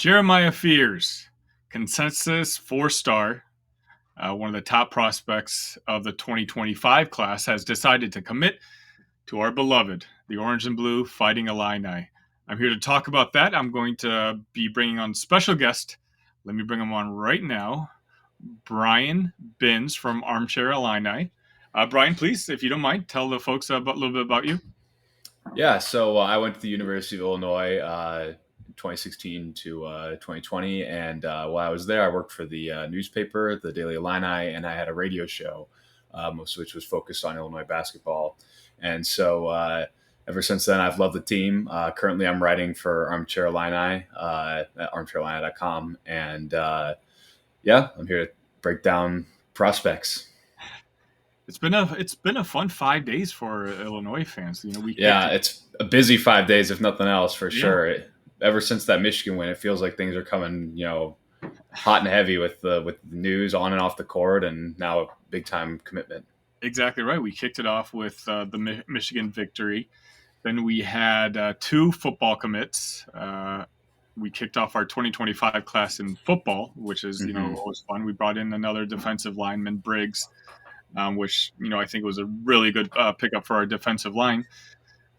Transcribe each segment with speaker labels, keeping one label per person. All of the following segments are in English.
Speaker 1: Jeremiah Fears, consensus 4-star, one of the top prospects of the 2025 class, has decided to commit to our beloved, the Orange and Blue Fighting Illini. I'm here to talk about that. I'm going to be bringing on special guest. Let me bring him on right now. Brian Binz from Armchair Illini. Brian, please, if you don't mind, tell the folks a little bit about you.
Speaker 2: Yeah, so I went to the University of Illinois 2016 to 2020. And while I was there, I worked for the newspaper, the Daily Illini, and I had a radio show, most of which was focused on Illinois basketball. And so ever since then, I've loved the team. Currently, I'm writing for Armchair Illini at armchairillini.com. And yeah, I'm here to break down prospects.
Speaker 1: It's been a fun 5 days for Illinois fans.
Speaker 2: It's a busy 5 days, if nothing else, for
Speaker 1: Yeah.
Speaker 2: sure. Ever since that Michigan win, it feels like things are coming, hot and heavy with the news on and off the court, and now a big time commitment.
Speaker 1: Exactly right. We kicked it off with the Michigan victory. Then we had 2 football commits. We kicked off our 2025 class in football, which is always fun. We brought in another defensive lineman, Briggs. Which I think was a really good pickup for our defensive line.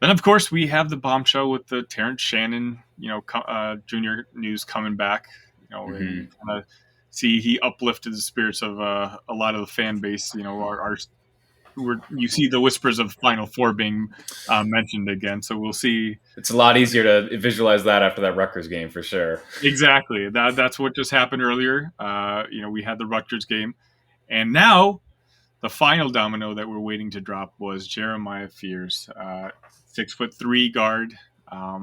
Speaker 1: Then, of course, we have the bombshell with the Terrence Shannon, junior news coming back. And kind of see he uplifted the spirits of a lot of the fan base. You see the whispers of Final Four being mentioned again. So we'll see.
Speaker 2: It's a lot easier to visualize that after that Rutgers game, for sure.
Speaker 1: Exactly. That's what just happened earlier. We had the Rutgers game, and now the final domino that we're waiting to drop was Jeremiah Fears, 6'3" guard. I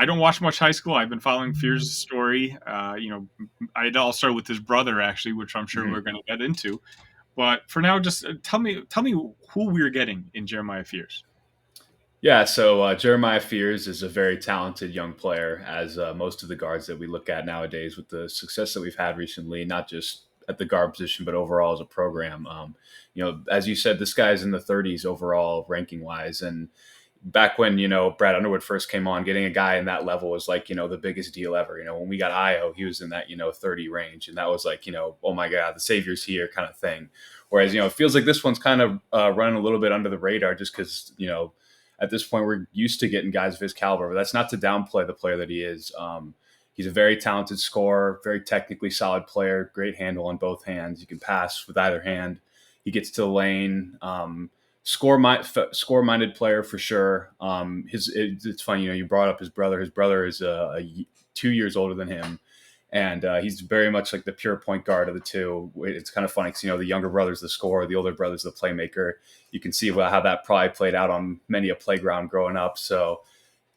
Speaker 1: don't watch much high school. I've been following Fears' story. It all started with his brother, actually, which I'm sure we're going to get into. But for now, just tell me who we're getting in Jeremiah Fears.
Speaker 2: Yeah, so Jeremiah Fears is a very talented young player, as most of the guards that we look at nowadays, with the success that we've had recently, not just at the guard position, but overall as a program. As you said, this guy's in the 30s overall ranking wise. And back when, Brad Underwood first came on, getting a guy in that level was like, the biggest deal ever. When we got Io, he was in that, 30 range. And that was like, oh my God, the savior's here kind of thing. Whereas, it feels like this one's kind of running a little bit under the radar just because, at this point we're used to getting guys of his caliber, but that's not to downplay the player that he is. He's a very talented scorer, very technically solid player, great handle on both hands. You can pass with either hand. He gets to the lane. Score-minded player for sure. It's funny, you brought up his brother. His brother is 2 years older than him, and he's very much like the pure point guard of the two. It's kind of funny because the younger brother's the scorer, the older brother's the playmaker. You can see how that probably played out on many a playground growing up. So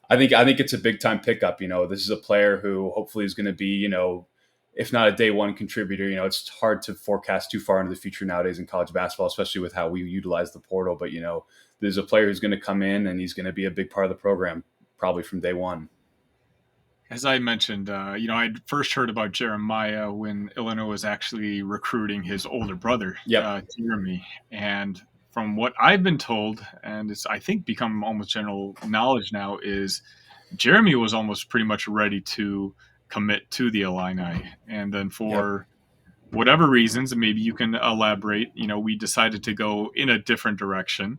Speaker 2: I think it's a big time pickup. This is a player who hopefully is going to be, if not a day one contributor. It's hard to forecast too far into the future nowadays in college basketball, especially with how we utilize the portal. But, there's a player who's going to come in and he's going to be a big part of the program, probably from day one.
Speaker 1: As I mentioned, I'd first heard about Jeremiah when Illinois was actually recruiting his older brother, Jeremy. And from what I've been told, and it's, I think, become almost general knowledge now, is Jeremy was almost pretty much ready to commit to the Illini. And then for whatever reasons, and maybe you can elaborate, we decided to go in a different direction.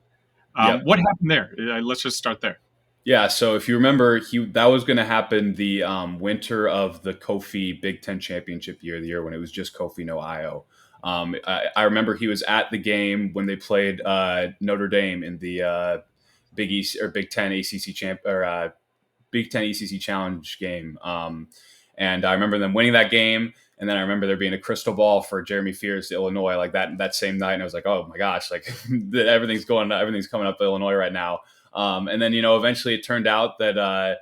Speaker 1: What happened there? Let's just start there.
Speaker 2: Yeah, so if you remember, that was going to happen the winter of the Kofi Big Ten championship year, the year when it was just Kofi, no Io. I remember he was at the game when they played Notre Dame in the Big East or Big Ten ACC Big Ten ACC Challenge game, and I remember them winning that game. And then I remember there being a crystal ball for Jeremy Fears to Illinois like that same night, and I was like, oh my gosh, like everything's coming up to Illinois right now. And then eventually it turned out that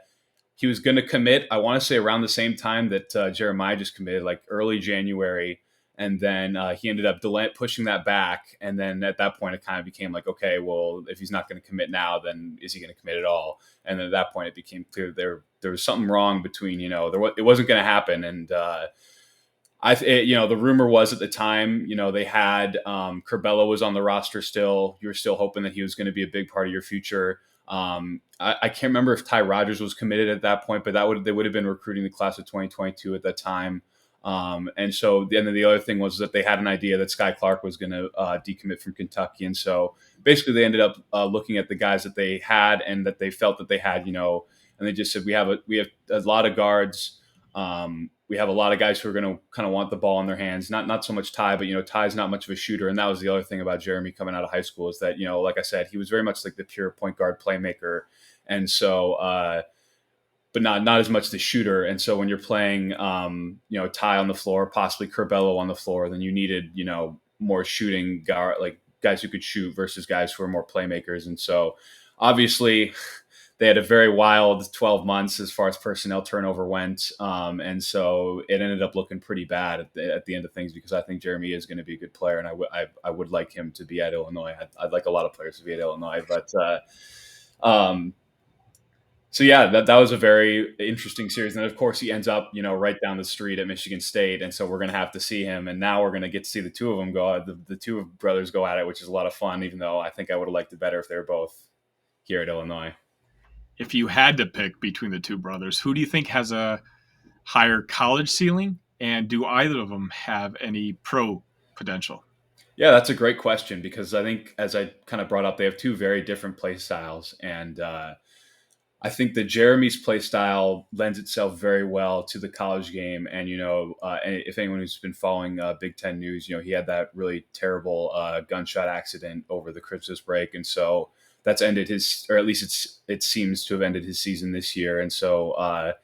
Speaker 2: he was going to commit. I want to say around the same time that Jeremiah just committed, like early January. And then he ended up pushing that back. And then at that point, it kind of became like, okay, well, if he's not going to commit now, then is he going to commit at all? And then at that point, it became clear there was something wrong between, it wasn't going to happen. And the rumor was at the time, they had Curbelo was on the roster still. You were still hoping that he was going to be a big part of your future. I can't remember if Ty Rodgers was committed at that point, but they would have been recruiting the class of 2022 at that time. And so the end of the other thing was that they had an idea that Sky Clark was going to decommit from Kentucky. And so basically they ended up looking at the guys that they had and that they felt that they had, and they just said, we have a lot of guards. We have a lot of guys who are going to kind of want the ball in their hands. Not so much Ty, but Ty's not much of a shooter, and that was the other thing about Jeremy coming out of high school is that like I said, he was very much like the pure point guard playmaker, and so but not as much the shooter. And so when you're playing Ty on the floor, possibly Curbelo on the floor, then you needed more shooting guard, like guys who could shoot versus guys who are more playmakers. And so obviously they had a very wild 12 months as far as personnel turnover went. And so it ended up looking pretty bad at the end of things, because I think Jeremy is going to be a good player. And I would like him to be at Illinois. I'd like a lot of players to be at Illinois, but so yeah, that was a very interesting series. And of course he ends up, right down the street at Michigan State. And so we're going to have to see him. And now we're going to get to see the two of them go, the two brothers go at it, which is a lot of fun, even though I think I would have liked it better if they were both here at Illinois.
Speaker 1: If you had to pick between the two brothers, who do you think has a higher college ceiling? And do either of them have any pro potential?
Speaker 2: Yeah, that's a great question, because I think, as I kind of brought up, they have two very different play styles. And I think that Jeremy's play style lends itself very well to the college game. And, if anyone who's been following Big Ten news, he had that really terrible gunshot accident over the Christmas break. And so that's ended his, or at least it seems to have ended his season this year. And so,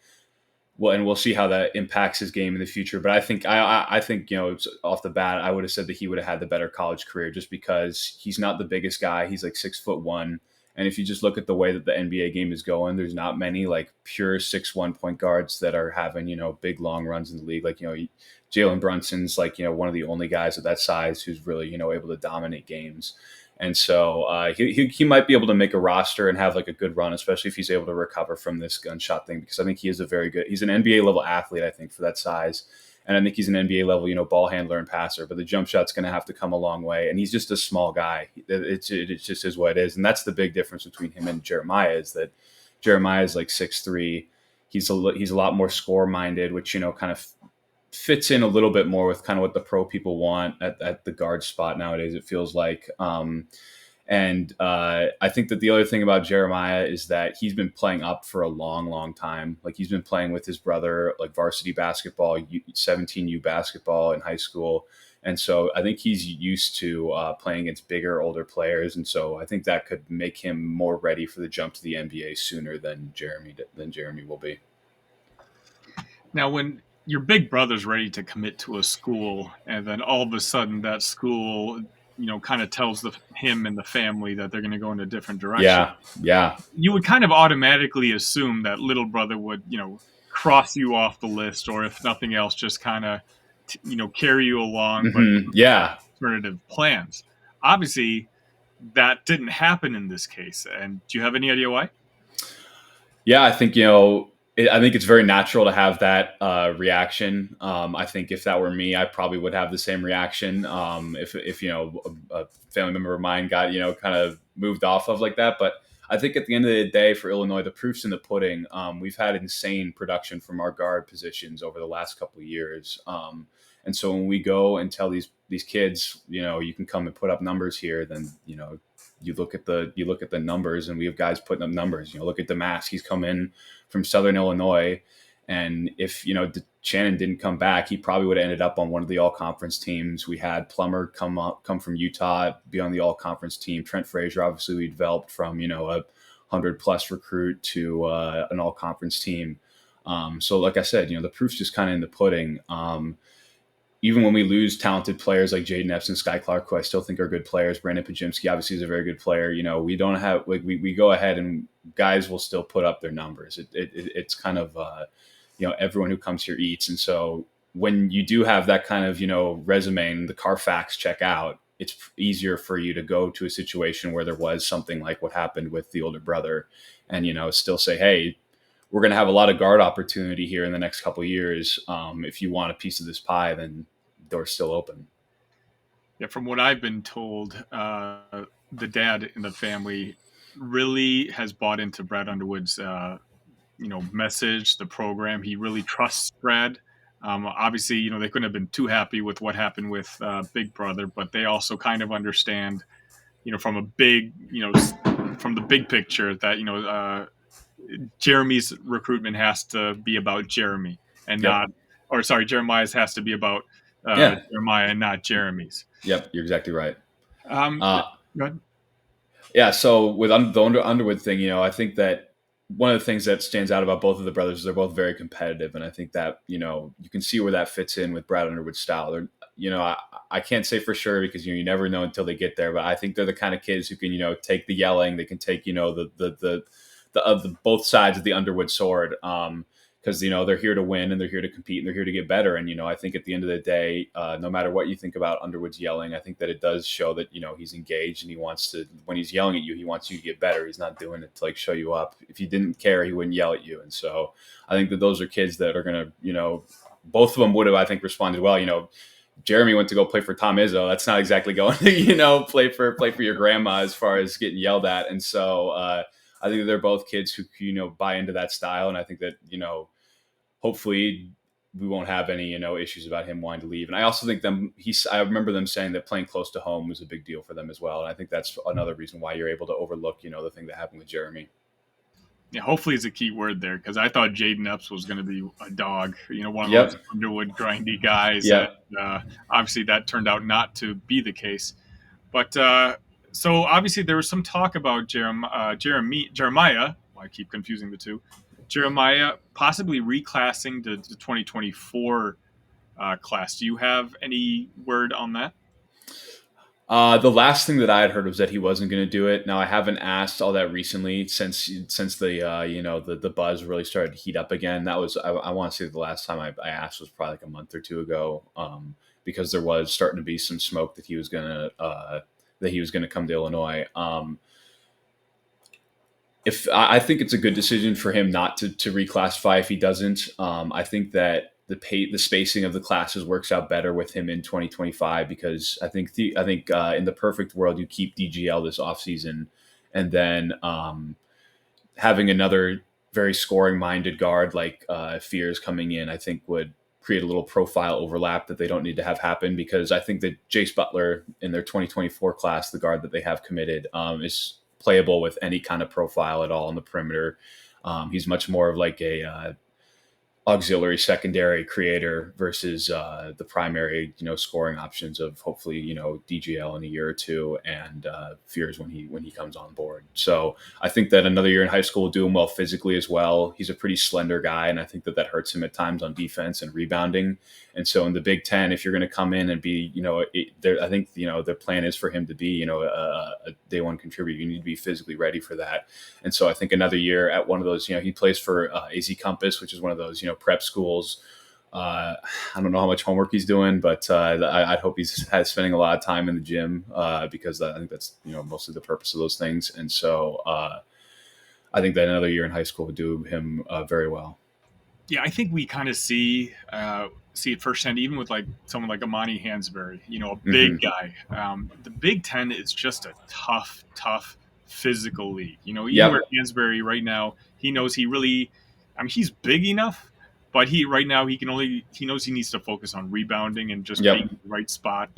Speaker 2: we'll see how that impacts his game in the future. But I think, off the bat, I would have said that he would have had the better college career, just because he's not the biggest guy. He's like 6'1". And if you just look at the way that the NBA game is going, there's not many like pure 6'1" point guards that are having, big long runs in the league. Like, Jalen Brunson's like, one of the only guys of that size who's really, able to dominate games. And so he might be able to make a roster and have like a good run, especially if he's able to recover from this gunshot thing, because I think he is he's an NBA level athlete, I think, for that size. And I think he's an NBA level, ball handler and passer, but the jump shot's going to have to come a long way. And he's just a small guy. It just is what it is. And that's the big difference between him and Jeremiah, is that Jeremiah is like 6'3". He's a lot more score minded, which, kind of fits in a little bit more with kind of what the pro people want at the guard spot nowadays, it feels like. And I think that the other thing about Jeremiah is that he's been playing up for a long, long time. Like, he's been playing with his brother, like varsity basketball, 17U basketball in high school. And so I think he's used to playing against bigger, older players. And so I think that could make him more ready for the jump to the NBA sooner than Jeremy will be.
Speaker 1: Now, when your big brother's ready to commit to a school, and then all of a sudden that school kind of tells him and the family that they're going to go in a different direction.
Speaker 2: Yeah.
Speaker 1: You would kind of automatically assume that little brother would, cross you off the list, or if nothing else, just kind of, carry you along.
Speaker 2: Mm-hmm.
Speaker 1: But alternative plans. Obviously, that didn't happen in this case. And do you have any idea why?
Speaker 2: Yeah, I think, I think it's very natural to have that reaction. I think if that were me, I probably would have the same reaction. If a family member of mine got kind of moved off of like that. But I think at the end of the day, for Illinois, the proof's in the pudding. We've had insane production from our guard positions over the last couple of years. And so when we go and tell these kids, you can come and put up numbers here, then you look at the numbers, and we have guys putting up numbers. Look at Damask. He's come in from Southern Illinois, and if Shannon didn't come back, he probably would have ended up on one of the all-conference teams. We had Plummer come from Utah, be on the all-conference team. Trent Frazier, obviously, we developed from a 100+ recruit to an all-conference team. So like I said, the proof's just kind of in the pudding. Even when we lose talented players like Jaden Epps and Sky Clark, who I still think are good players, Brandon Pajimski obviously is a very good player. We don't have we go ahead and guys will still put up their numbers. It's kind of everyone who comes here eats, and so when you do have that kind of resume and the Carfax check out, it's easier for you to go to a situation where there was something like what happened with the older brother, and still say, hey, we're going to have a lot of guard opportunity here in the next couple of years. If you want a piece of this pie, then door's still open.
Speaker 1: Yeah, from what I've been told, the dad in the family really has bought into Brad Underwood's message, the program. He really trusts Brad. Obviously, they couldn't have been too happy with what happened with Big Brother, but they also kind of understand, from a big, from the big picture that Jeremy's recruitment has to be about Jeremy and
Speaker 2: Yep.
Speaker 1: not, or sorry, Jeremiah's has to be about
Speaker 2: Yeah.
Speaker 1: Jeremiah and not Jeremy's.
Speaker 2: Yep. You're exactly right.
Speaker 1: Um,
Speaker 2: Uh,
Speaker 1: go ahead.
Speaker 2: Yeah, so with the Underwood thing, I think that one of the things that stands out about both of the brothers is they're both very competitive, and I think that you can see where that fits in with Brad Underwood's style. I can't say for sure because you never know until they get there, but I think they're the kind of kids who can take the yelling, they can take the both sides of the Underwood sword. Because they're here to win and they're here to compete and they're here to get better. And I think at the end of the day, no matter what you think about Underwood's yelling, I think that it does show that he's engaged and he wants to. When he's yelling at you, he wants you to get better. He's not doing it to show you up. If he didn't care, he wouldn't yell at you. And so I think that those are kids that are gonna, both of them would have, I think, responded well. Jeremy went to go play for Tom Izzo. That's not exactly going to, play for your grandma as far as getting yelled at. And so I think that they're both kids who buy into that style, and I think that hopefully we won't have any issues about him wanting to leave. And I also think I remember them saying that playing close to home was a big deal for them as well. And I think that's another reason why you're able to overlook the thing that happened with Jeremy.
Speaker 1: Yeah, hopefully is a key word there because I thought Jaden Epps was going to be a dog, one of
Speaker 2: Yep.
Speaker 1: those Underwood grindy guys.
Speaker 2: Yeah.
Speaker 1: And, obviously, that turned out not to be the case. But so obviously, there was some talk about Jeremiah. Well, I keep confusing the two. Jeremiah possibly reclassing to the 2024 class. Do you have any word on that?
Speaker 2: The last thing that I had heard was that he wasn't going to do it. Now I haven't asked all that recently since the the buzz really started to heat up again. That was I want to say the last time I asked was probably a month or two ago, because there was starting to be some smoke that he was gonna come to Illinois. If I think it's a good decision for him not to reclassify if he doesn't. I think that the spacing of the classes works out better with him in 2025 because I think in the perfect world you keep DGL this offseason and then having another very scoring minded guard like Fears coming in I think would create a little profile overlap that they don't need to have happen because I think that Jace Butler in their 2024 class, the guard that they have committed, is playable with any kind of profile at all on the perimeter. He's much more of a auxiliary secondary creator versus the primary scoring options of hopefully DGL in a year or two and Fears when he comes on board. So I think that another year in high school will do him well physically as well. He's a pretty slender guy and I think that hurts him at times on defense and rebounding. And so in the Big Ten, if you're going to come in and be I think the plan is for him to be a day one contributor. You need to be physically ready for that. And so I think another year at one of those he plays for AZ Compass, which is one of those prep schools. I don't know how much homework he's doing, but I hope he's spending a lot of time in the gym because I think that's mostly the purpose of those things. And so I think that another year in high school would do him very well.
Speaker 1: Yeah, I think we kind of see it firsthand, even with someone like Amani Hansberry, a big guy. The Big Ten is just a tough physical league. Even where Hansberry right now, he knows he's big enough, but he knows he needs to focus on rebounding and just being in the right spot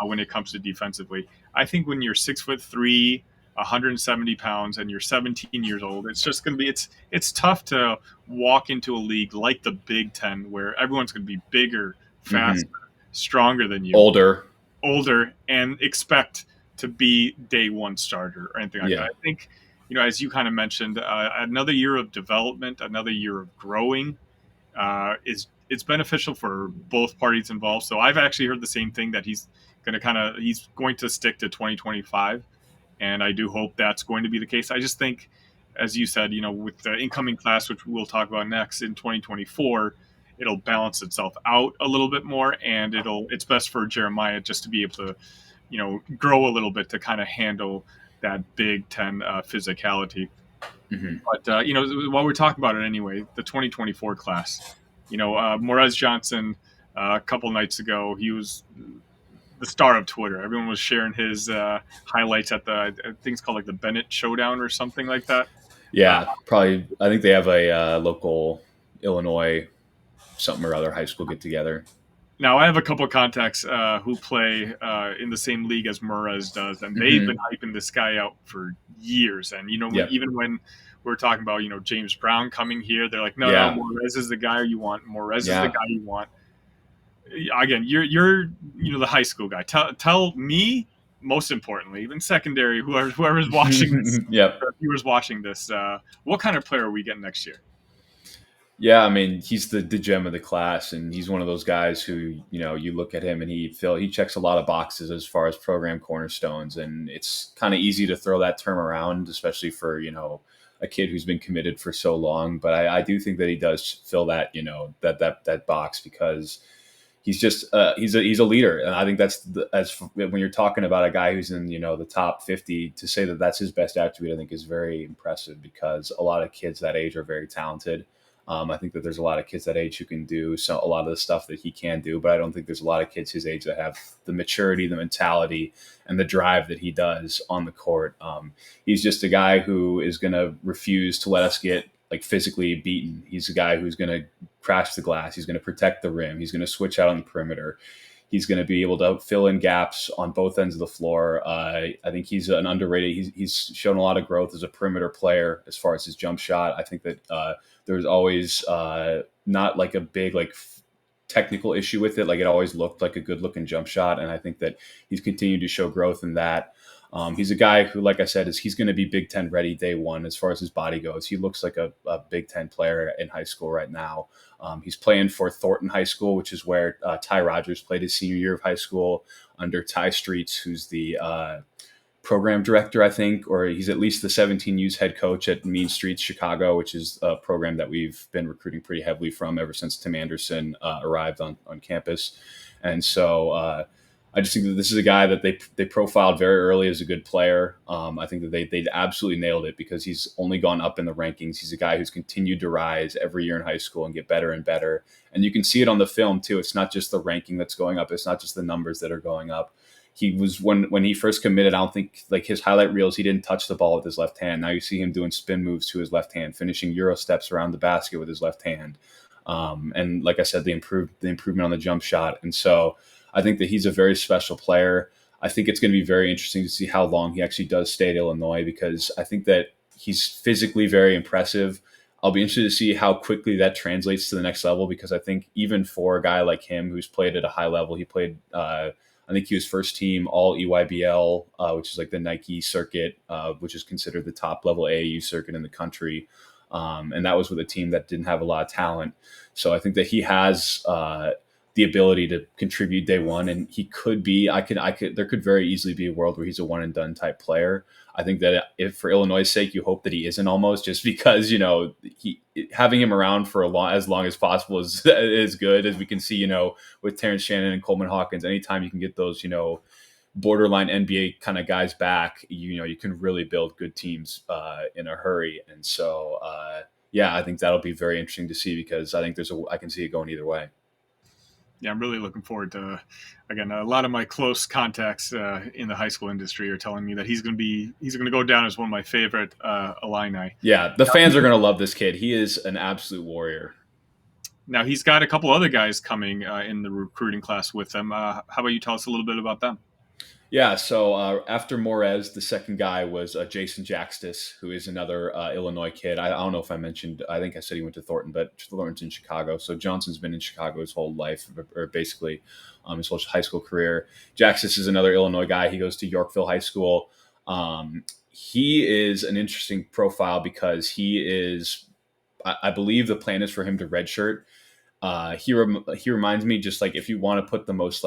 Speaker 1: when it comes to defensively. I think when you're 6'3", 170 pounds and you're 17 years old, it's just going to be it's tough to walk into a league like the Big Ten where everyone's going to be bigger, faster, stronger than you,
Speaker 2: older,
Speaker 1: and expect to be day one starter or anything like that. I think as you kind of mentioned, another year of development, another year of growing it's beneficial for both parties involved. So I've actually heard the same thing that he's going to stick to 2025. And I do hope that's going to be the case. I just think, as you said, with the incoming class, which we'll talk about next in 2024, it'll balance itself out a little bit more. And it's best for Jeremiah just to be able to, grow a little bit to kind of handle that Big Ten physicality.
Speaker 2: Mm-hmm.
Speaker 1: But, while we're talking about it anyway, the 2024 class, Morez Johnson, a couple nights ago, he was the star of Twitter. Everyone was sharing his highlights at the, I think it's called like the Bennett Showdown or something like that. Uh,
Speaker 2: Yeah, probably. I think they have a local Illinois something or other high school get together.
Speaker 1: Now, I have a couple of contacts who play in the same league as Morez does, and they've been hyping this guy out for years. And
Speaker 2: Yep.
Speaker 1: even when we're talking about James Brown coming here, they're like, no, no,
Speaker 2: Yeah.
Speaker 1: Morez is the guy you want. Morez is the
Speaker 2: Yeah.
Speaker 1: guy you want. Again, you're the high school guy. Tell me, most importantly, even secondary, whoever's watching this,
Speaker 2: Yep.
Speaker 1: viewers watching this, what kind of player are we getting next year?
Speaker 2: Yeah, I mean, he's the gem of the class, and he's one of those guys who, you look at him and he checks a lot of boxes as far as program cornerstones, and it's kind of easy to throw that term around, especially for, a kid who's been committed for so long. But I do think that he does fill that, that box, because he's just he's a leader, and I think when you're talking about a guy who's in the top 50, to say that that's his best attribute, I think is very impressive, because a lot of kids that age are very talented. I think that there's a lot of kids that age who can do a lot of the stuff that he can do, but I don't think there's a lot of kids his age that have the maturity, the mentality, and the drive that he does on the court. He's just a guy who is going to refuse to let us get like physically beaten. He's a guy who's going to crash the glass. He's going to protect the rim. He's going to switch out on the perimeter. He's going to be able to fill in gaps on both ends of the floor. I think he's an underrated. He's shown a lot of growth as a perimeter player as far as his jump shot. I think that there's always not like a big technical issue with it. Like, it always looked like a good looking jump shot, and I think that he's continued to show growth in that. He's a guy who, like I said, he's going to be Big Ten ready day one as far as his body goes. He looks like a Big Ten player in high school right now. He's playing for Thornton High School, which is where Ty Rogers played his senior year of high school under Ty Streets, who's the program director, I think, or he's at least the 17U's head coach at Mean Streets Chicago, which is a program that we've been recruiting pretty heavily from ever since Tim Anderson arrived on campus. And so I just think that this is a guy that they profiled very early as a good player. I think that they absolutely nailed it, because he's only gone up in the rankings. He's a guy who's continued to rise every year in high school and get better and better. And you can see it on the film too. It's not just the ranking that's going up. It's not just the numbers that are going up. He was when he first committed, I don't think, like, his highlight reels, he didn't touch the ball with his left hand. Now you see him doing spin moves to his left hand, finishing Euro steps around the basket with his left hand. And like I said, the improvement on the jump shot. And so I think that he's a very special player. I think it's going to be very interesting to see how long he actually does stay at Illinois, because I think that he's physically very impressive. I'll be interested to see how quickly that translates to the next level, because I think even for a guy like him who's played at a high level, he played, I think he was first team all EYBL, which is like the Nike circuit, which is considered the top level AAU circuit in the country. And that was with a team that didn't have a lot of talent. So I think that he has the ability to contribute day one, and he could be, there could very easily be a world where he's a one and done type player. I think that if for Illinois' sake, you hope that he isn't, almost, just because, having him around for as long as possible is good, as we can see, with Terrence Shannon and Coleman Hawkins. Anytime you can get those, borderline NBA kind of guys back, you can really build good teams in a hurry. And so, I think that'll be very interesting to see, because I think I can see it going either way.
Speaker 1: Yeah, I'm really looking forward to. Again, a lot of my close contacts in the high school industry are telling me that he's going to go down as one of my favorite Illini.
Speaker 2: Yeah, the fans are going to love this kid. He is an absolute warrior.
Speaker 1: Now, he's got a couple other guys coming in the recruiting class with him. How about you tell us a little bit about them?
Speaker 2: Yeah, so after Morez, the second guy was Jason Jaxtis, who is another Illinois kid. I don't know if I mentioned, I think I said he went to Thornton, but Thornton's in Chicago. So Johnson's been in Chicago his whole life, or basically his whole high school career. Jaxtis is another Illinois guy. He goes to Yorkville High School. He is an interesting profile, because he is, I believe the plan is for him to redshirt. He reminds me, just like, if you want to put the most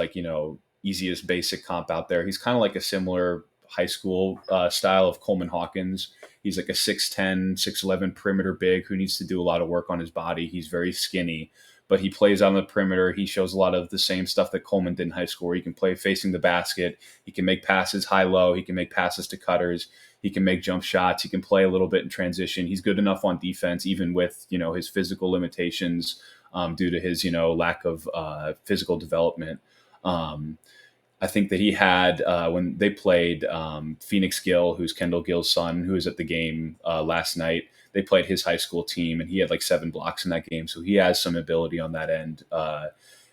Speaker 2: easiest basic comp out there, he's kind of like a similar high school style of Coleman Hawkins. He's like a 6'10", 6'11" perimeter big who needs to do a lot of work on his body. He's very skinny, but he plays on the perimeter. He shows a lot of the same stuff that Coleman did in high school, where he can play facing the basket. He can make passes high-low. He can make passes to cutters. He can make jump shots. He can play a little bit in transition. He's good enough on defense, even with, his physical limitations due to his, lack of physical development. I think that he had when they played Phoenix Gill, who's Kendall Gill's son, who was at the game last night. They played his high school team, and he had like 7 blocks in that game. So he has some ability on that end.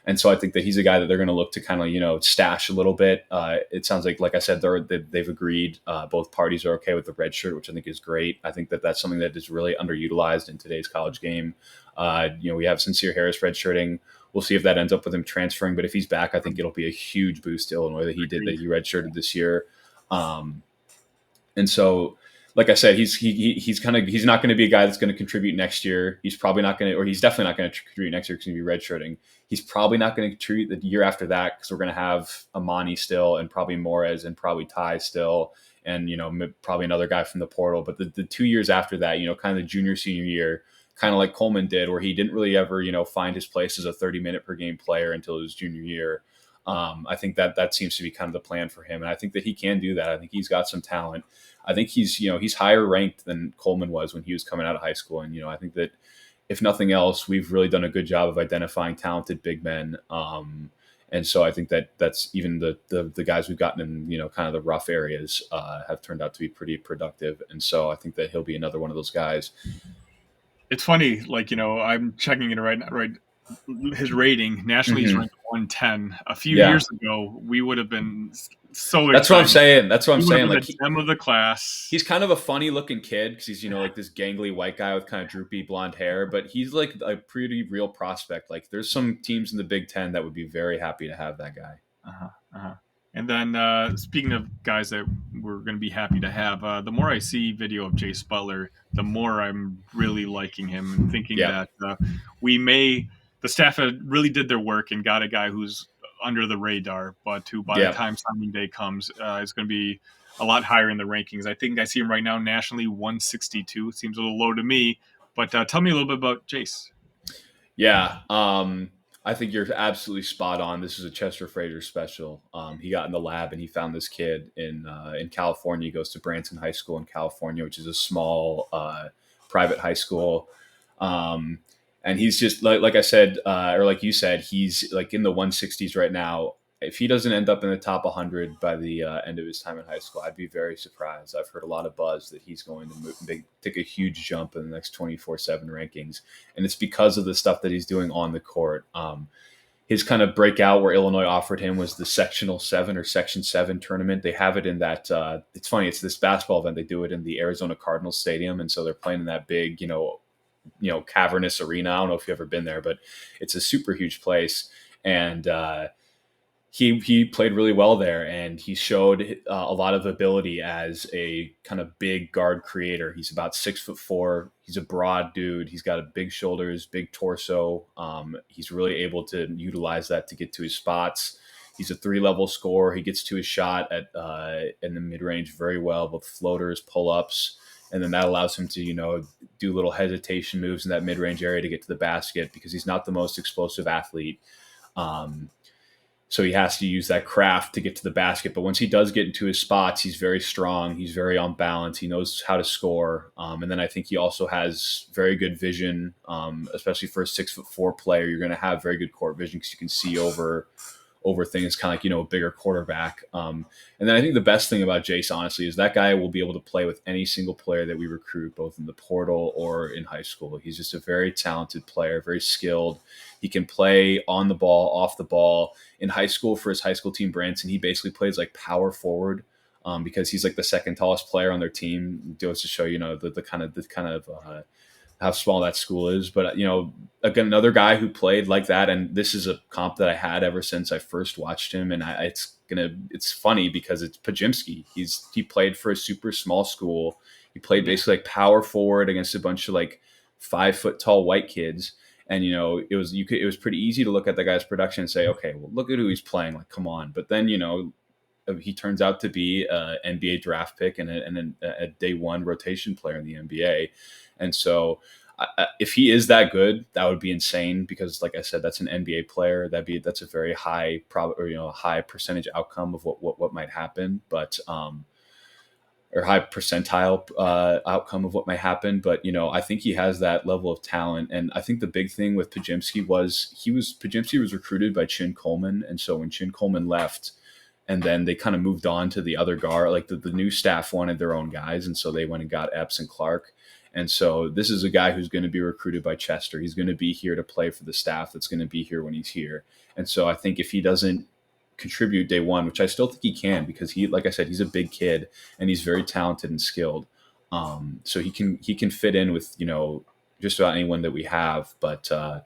Speaker 2: And so I think that he's a guy that they're going to look to kind of, stash a little bit. It sounds like I said, they've agreed. Both parties are okay with the red shirt, which I think is great. I think that that's something that is really underutilized in today's college game. We have Sincere Harris redshirting. We'll see if that ends up with him transferring. But if he's back, I think it'll be a huge boost to Illinois that he redshirted this year. And so, like I said, he's not going to be a guy that's going to contribute next year. He's probably not going to, or he's definitely not going to contribute next year because he's going to be redshirting. He's probably not going to contribute the year after that because we're going to have Amani still and probably Morez and probably Ty still and, probably another guy from the portal. But the 2 years after that, kind of the junior, senior year, kind of like Coleman did, where he didn't really ever, find his place as a 30-minute per game player until his junior year. I think that seems to be kind of the plan for him. And I think that he can do that. I think he's got some talent. I think he's higher ranked than Coleman was when he was coming out of high school. And, I think that if nothing else, we've really done a good job of identifying talented big men. And so I think that's even the guys we've gotten in, kind of the rough areas have turned out to be pretty productive. And so I think that he'll be another one of those guys.
Speaker 1: It's funny, I'm checking it right. His rating nationally is ranked 110. A few years ago, we would have been so excited.
Speaker 2: That's what I'm saying. That's what I'm saying.
Speaker 1: Like, the gem of the class.
Speaker 2: He's kind of a funny looking kid because he's like this gangly white guy with kind of droopy blonde hair, but he's like a pretty real prospect. Like, there's some teams in the Big Ten that would be very happy to have that guy.
Speaker 1: And then speaking of guys that we're going to be happy to have, the more I see video of Jace Butler, the more I'm really liking him and thinking that the staff really did their work and got a guy who's under the radar, but who by the time signing day comes is going to be a lot higher in the rankings. I think I see him right now nationally 162. Seems a little low to me, but tell me a little bit about Jace.
Speaker 2: Yeah, I think you're absolutely spot on. This is a Chester Frazier special. He got in the lab and he found this kid in California. He goes to Branson High School in California, which is a small private high school. And he's just like I said, or like you said, he's like in the 160s right now. If he doesn't end up in the top 100 by the end of his time in high school, I'd be very surprised. I've heard a lot of buzz that he's going to take a huge jump in the next 24/7 rankings. And it's because of the stuff that he's doing on the court. His kind of breakout where Illinois offered him was the Sectional 7 or Section 7 tournament. They have it in that, it's funny, it's this basketball event. They do it in the Arizona Cardinals Stadium. And so they're playing in that big, cavernous arena. I don't know if you've ever been there, but it's a super huge place. And he played really well there, and he showed a lot of ability as a kind of big guard creator. He's about 6'4". He's a broad dude. He's got big shoulders, big torso. He's really able to utilize that to get to his spots. He's a 3-level scorer. He gets to his shot in the mid-range very well, with floaters, pull-ups. And then that allows him to, do little hesitation moves in that mid-range area to get to the basket because he's not the most explosive athlete. So he has to use that craft to get to the basket. But once he does get into his spots, he's very strong. He's very on balance. He knows how to score. And then I think he also has very good vision, especially for a 6'4" player. You're going to have very good court vision because you can see over things, kind of like, a bigger quarterback. And then I think the best thing about Jace, honestly, is that guy will be able to play with any single player that we recruit, both in the portal or in high school. He's just a very talented player, very skilled. He can play on the ball, off the ball. In high school, for his high school team, Branson, he basically plays like power forward because he's like the second tallest player on their team. It goes to show, the kind of how small that school is. But, again, another guy who played like that. And this is a comp that I had ever since I first watched him. And it's funny because it's Pajimski. He played for a super small school. He played basically like power forward against a bunch of like 5-foot tall white kids. And, it was pretty easy to look at the guy's production and say, okay, well, look at who he's playing. Like, come on. But then, he turns out to be an NBA draft pick and a day one rotation player in the NBA. And so if he is that good, that would be insane because, like I said, that's an NBA player. That's a very high high percentage outcome of what might happen, but or high percentile outcome of what might happen. But I think he has that level of talent, and I think the big thing with Pajimski was Pajimski was recruited by Chin Coleman, and so when Chin Coleman left, And then they kind of moved on to the other guard. Like the new staff wanted their own guys, and so they went and got Epps and Clark. And so this is a guy who's going to be recruited by Chester. He's going to be here to play for the staff that's going to be here when he's here. And so I think if he doesn't contribute day one, which I still think he can, because he, like I said, he's a big kid and he's very talented and skilled. So he can fit in with, just about anyone that we have. But I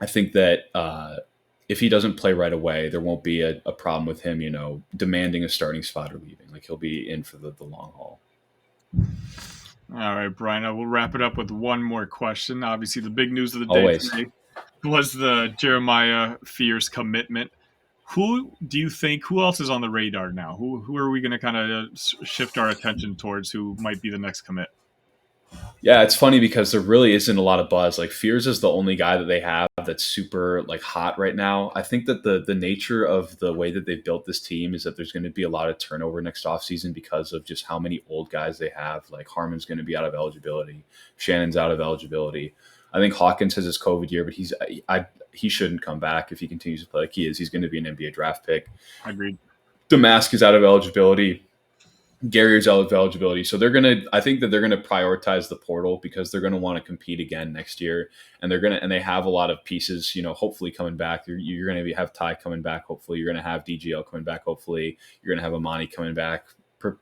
Speaker 2: think that if he doesn't play right away, there won't be a problem with him, demanding a starting spot or leaving. Like he'll be in for the long haul.
Speaker 1: All right, Brian, I will wrap it up with one more question. Obviously, the big news of the day today was the Jeremiah Fears commitment. Who else is on the radar now? Who are we going to kind of shift our attention towards who might be the next commit?
Speaker 2: Yeah, it's funny because there really isn't a lot of buzz. Like Fears is the only guy that they have that's super like hot right now. I think that the nature of the way that they've built this team is that there's going to be a lot of turnover next offseason because of just how many old guys they have. Like Harmon's going to be out of eligibility. Shannon's out of eligibility. I think Hawkins has his COVID year, but he shouldn't come back if he continues to play like he is. He's going to be an NBA draft pick.
Speaker 1: Agreed.
Speaker 2: Damask is out of eligibility. Gary's out of eligibility. So I think that they're going to prioritize the portal because they're going to want to compete again next year. And they have a lot of pieces, hopefully coming back. You're going to have Ty coming back. Hopefully you're going to have DGL coming back. Hopefully you're going to have Amani coming back,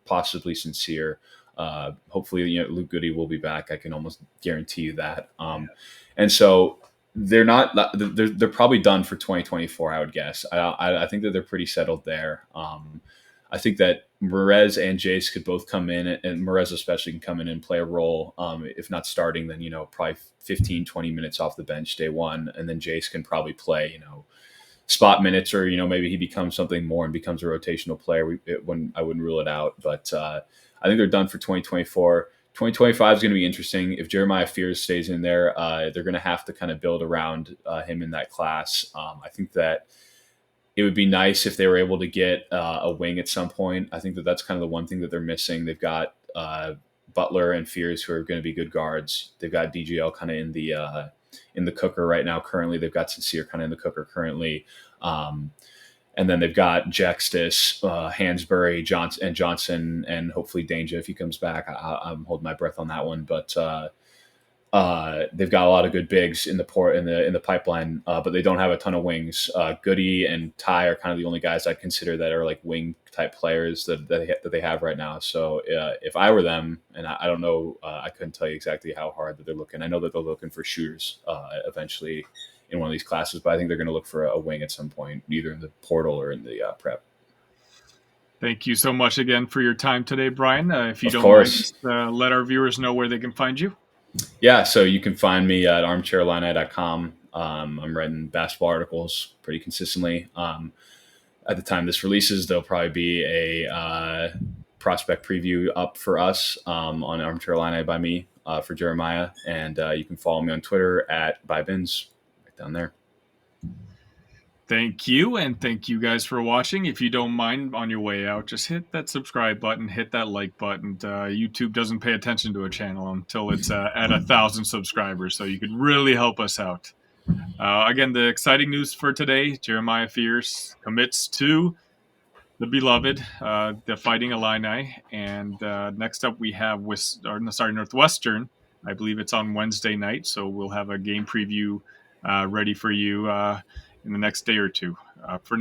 Speaker 2: possibly Sincere. Hopefully, Luke Goody will be back. I can almost guarantee you that. And so they're probably done for 2024, I would guess. I think that they're pretty settled there. I think that Merez and Jace could both come in, and Merez especially can come in and play a role. If not starting, then, probably 15, 20 minutes off the bench day one. And then Jace can probably play, spot minutes, or, maybe he becomes something more and becomes a rotational player. I wouldn't rule it out. But I think they're done for 2024. 2025 is going to be interesting. If Jeremiah Fears stays in there, they're going to have to kind of build around him in that class. I think that it would be nice if they were able to get a wing at some point. I think that that's kind of the one thing that they're missing. They've got Butler and Fears who are going to be good guards. They've got DGL kind of in the cooker right now. Currently, they've got Sincere kind of in the cooker currently. And then they've got Jextus, Hansbury, Johnson, and hopefully Danger if he comes back. I'm holding my breath on that one, but they've got a lot of good bigs in the pipeline, but they don't have a ton of wings. Goody and Ty are kind of the only guys I'd consider that are like wing type players that they have right now. So if I were them, and I don't know, I couldn't tell you exactly how hard that they're looking. I know that they're looking for shooters eventually in one of these classes, but I think they're going to look for a wing at some point, either in the portal or in the prep.
Speaker 1: Thank you so much again for your time today, Brian. If you don't mind, just, let our viewers know where they can find you.
Speaker 2: Yeah, so you can find me at armchairillini.com. I'm writing basketball articles pretty consistently. At the time this releases, there'll probably be a prospect preview up for us on Armchair Illini by me for Jeremiah. And you can follow me on Twitter at @ByBinz right down there.
Speaker 1: Thank you, and thank you guys for watching. If you don't mind, on your way out, just hit that subscribe button, hit that like button. YouTube doesn't pay attention to a channel until it's at 1,000 subscribers, so you could really help us out. Again, the exciting news for today, Jeremiah Fears commits to the beloved, the Fighting Illini, and next up we have Northwestern. I believe it's on Wednesday night, so we'll have a game preview ready for you in the next day or two. For now,